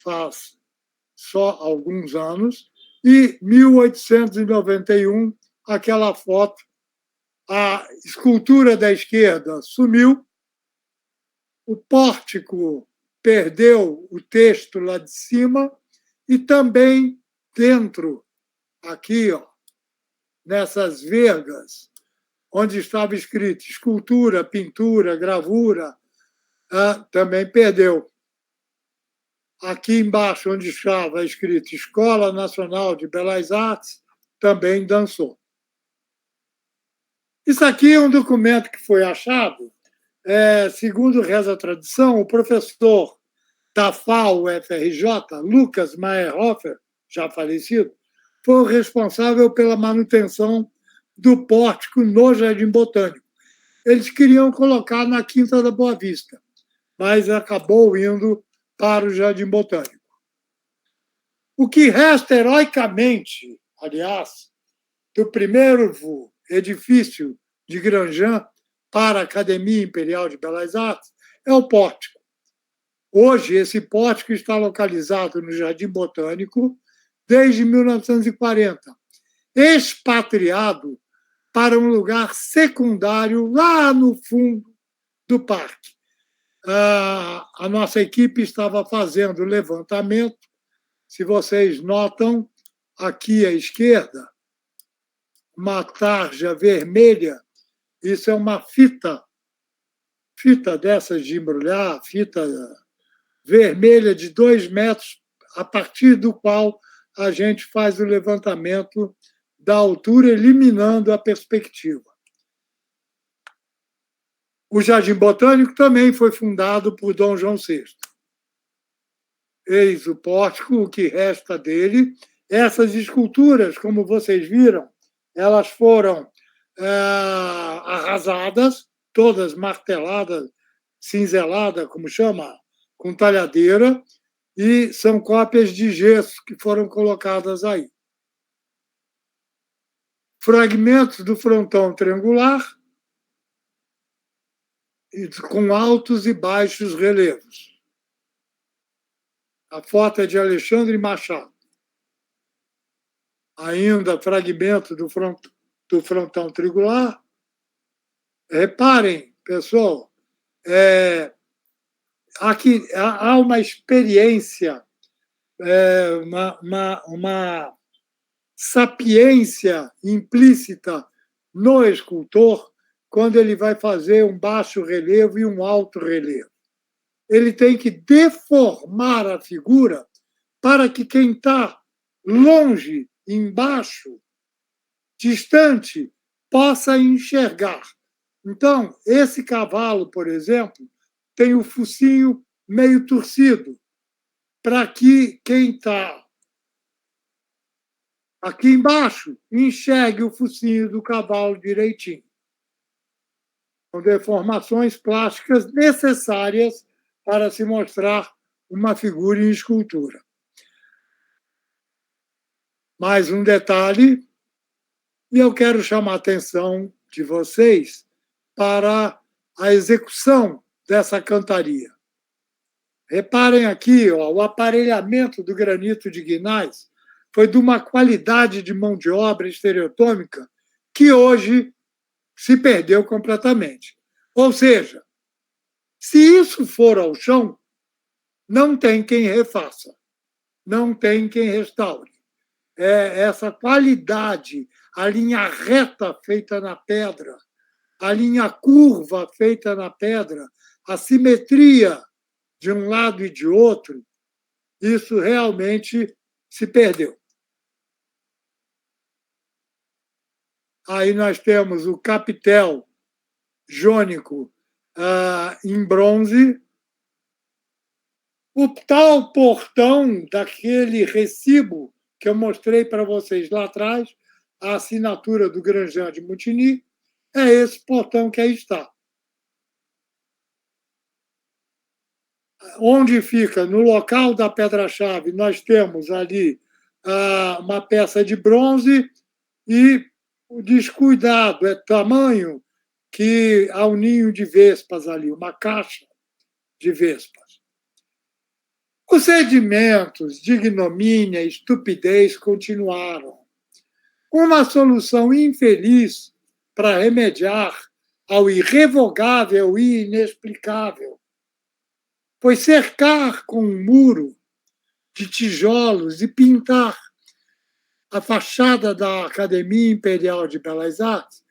S1: faz só alguns anos, e 1891, aquela foto, a escultura da esquerda sumiu, o pórtico perdeu o texto lá de cima e também dentro, aqui, nessas vergas, onde estava escrito escultura, pintura, gravura, também perdeu. Aqui embaixo, onde estava escrito Escola Nacional de Belas Artes, também dançou. Isso aqui é um documento que foi achado, segundo reza a tradição, o professor da FAO-UFRJ, Lucas Mayerhofer, já falecido, foi o responsável pela manutenção do pórtico no Jardim Botânico. Eles queriam colocar na Quinta da Boa Vista, mas acabou indo para o Jardim Botânico. O que resta heroicamente, aliás, do primeiro edifício de Grandjean para a Academia Imperial de Belas Artes é o pórtico. Hoje, esse pórtico está localizado no Jardim Botânico desde 1940, expatriado para um lugar secundário lá no fundo do parque. A nossa equipe estava fazendo o levantamento. Se vocês notam, aqui à esquerda, uma tarja vermelha, isso é uma fita dessas de embrulhar, fita vermelha de 2 metros, a partir do qual a gente faz o levantamento da altura, eliminando a perspectiva. O Jardim Botânico também foi fundado por Dom João VI. Eis o pórtico, o que resta dele. Essas esculturas, como vocês viram, elas foram arrasadas, todas marteladas, cinzeladas, como chama, com talhadeira, e são cópias de gesso que foram colocadas aí. Fragmentos do frontão triangular, com altos e baixos relevos. A foto é de Alexandre Machado. ainda fragmento do frontão triangular. Reparem, pessoal, aqui há uma experiência, uma sapiência implícita no escultor quando ele vai fazer um baixo relevo e um alto relevo. Ele tem que deformar a figura para que quem está longe, embaixo, distante, possa enxergar. Então, esse cavalo, por exemplo, tem o focinho meio torcido, para que quem está aqui embaixo enxergue o focinho do cavalo direitinho. São deformações plásticas necessárias para se mostrar uma figura em escultura. Mais um detalhe, e eu quero chamar a atenção de vocês para a execução dessa cantaria. Reparem aqui, o aparelhamento do granito de Guinás foi de uma qualidade de mão de obra estereotômica que hoje se perdeu completamente. Ou seja, se isso for ao chão, não tem quem refaça, não tem quem restaure. Essa qualidade, a linha reta feita na pedra, a linha curva feita na pedra, a simetria de um lado e de outro, isso realmente se perdeu. Aí nós temos o capitel jônico em bronze, o tal portão daquele recibo que eu mostrei para vocês lá atrás, a assinatura do Grandjean de Montigny, é esse portão que aí está. Onde fica, no local da pedra-chave, nós temos ali uma peça de bronze e o descuidado é tamanho que há um ninho de vespas ali, uma caixa de vespas. Os sedimentos de ignomínia e estupidez continuaram. Uma solução infeliz para remediar ao irrevogável e inexplicável foi cercar com um muro de tijolos e pintar a fachada da Academia Imperial de Belas Artes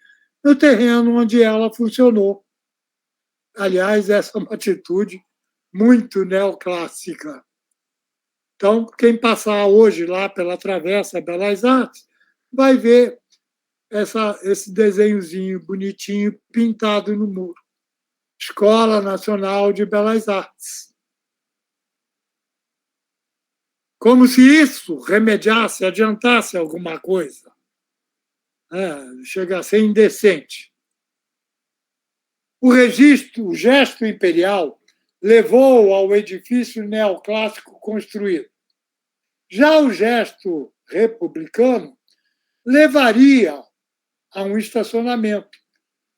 S1: no terreno onde ela funcionou. Aliás, essa é uma atitude muito neoclássica. Então, quem passar hoje lá pela Travessa Belas Artes vai ver esse desenhozinho bonitinho pintado no muro. Escola Nacional de Belas Artes. Como se isso remediasse, adiantasse alguma coisa. Chega a ser indecente. O gesto imperial levou ao edifício neoclássico construído. Já o gesto republicano levaria a um estacionamento,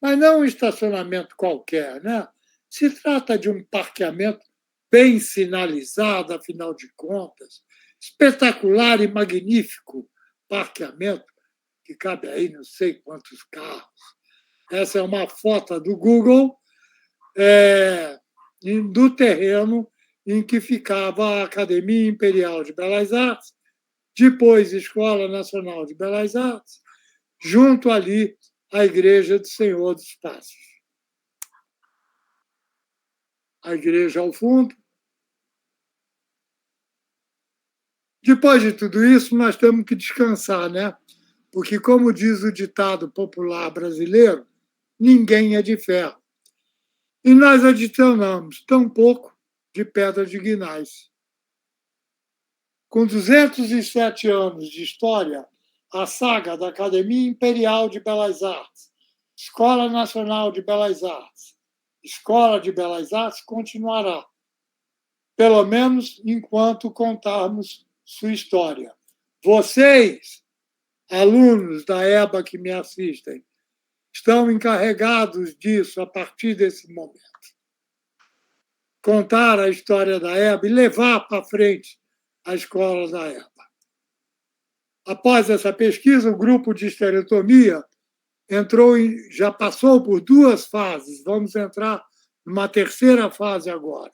S1: mas não um estacionamento qualquer, né? Se trata de um parqueamento bem sinalizado, afinal de contas, espetacular e magnífico parqueamento, que cabe aí não sei quantos carros. Essa é uma foto do Google do terreno em que ficava a Academia Imperial de Belas Artes, depois Escola Nacional de Belas Artes, junto ali à Igreja do Senhor dos Passos. A igreja ao fundo. Depois de tudo isso, nós temos que descansar, né? Porque, como diz o ditado popular brasileiro, ninguém é de ferro. E nós adicionamos tão pouco de pedra de Guinás. Com 207 anos de história, a saga da Academia Imperial de Belas Artes, Escola Nacional de Belas Artes, Escola de Belas Artes continuará, pelo menos enquanto contarmos sua história. Vocês, alunos da EBA que me assistem, estão encarregados disso a partir desse momento. Contar a história da EBA e levar para frente a escola da EBA. Após essa pesquisa, o grupo de estereotomia já passou por 2 fases. Vamos entrar numa terceira fase agora.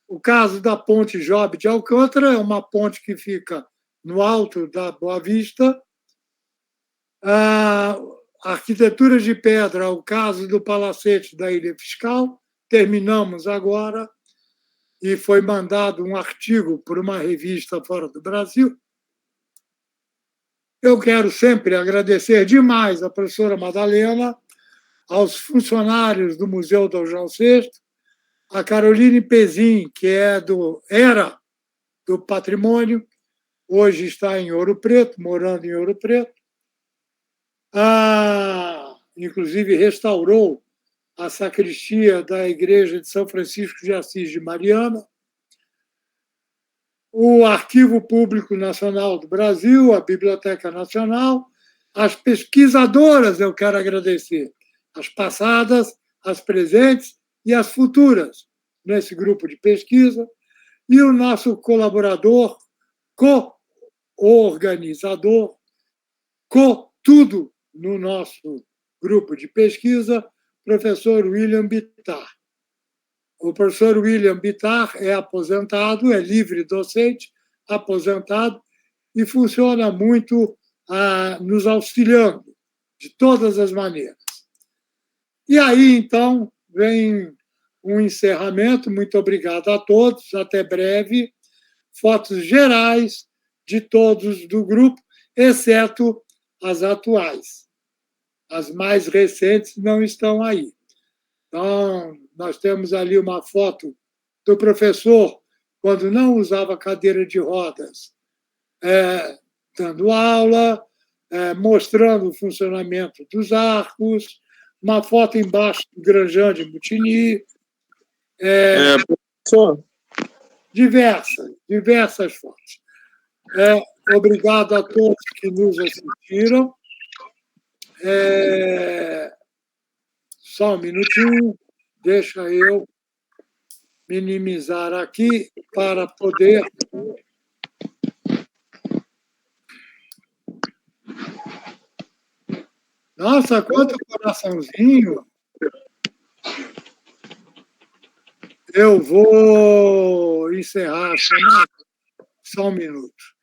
S1: O caso da ponte Job de Alcântara é uma ponte que fica no alto da Boa Vista. A arquitetura de pedra, o caso do Palacete da Ilha Fiscal, terminamos agora, e foi mandado um artigo por uma revista fora do Brasil. Eu quero sempre agradecer demais à professora Madalena, aos funcionários do Museu Dom João VI, a Caroline Pezin, que era do Patrimônio, hoje está em Ouro Preto, morando em Ouro Preto. Inclusive restaurou a sacristia da Igreja de São Francisco de Assis de Mariana. O Arquivo Público Nacional do Brasil, a Biblioteca Nacional, as pesquisadoras eu quero agradecer, as passadas, as presentes e as futuras nesse grupo de pesquisa, e o nosso colaborador, co-organizador, tudo no nosso grupo de pesquisa, professor William Bittar. O professor William Bittar é aposentado, é livre docente, aposentado, e funciona muito nos auxiliando, de todas as maneiras. E aí, então, vem um encerramento. Muito obrigado a todos, até breve. Fotos gerais de todos do grupo, exceto as atuais. As mais recentes não estão aí. Então, nós temos ali uma foto do professor, quando não usava cadeira de rodas, dando aula, mostrando o funcionamento dos arcos, uma foto embaixo do Granjão de Mutini.
S3: Professor?
S1: Diversas fotos. Obrigado a todos que nos assistiram. Só um minutinho, deixa eu minimizar aqui para poder... Nossa, quanto coraçãozinho! Eu vou encerrar a chamada. Só um minuto.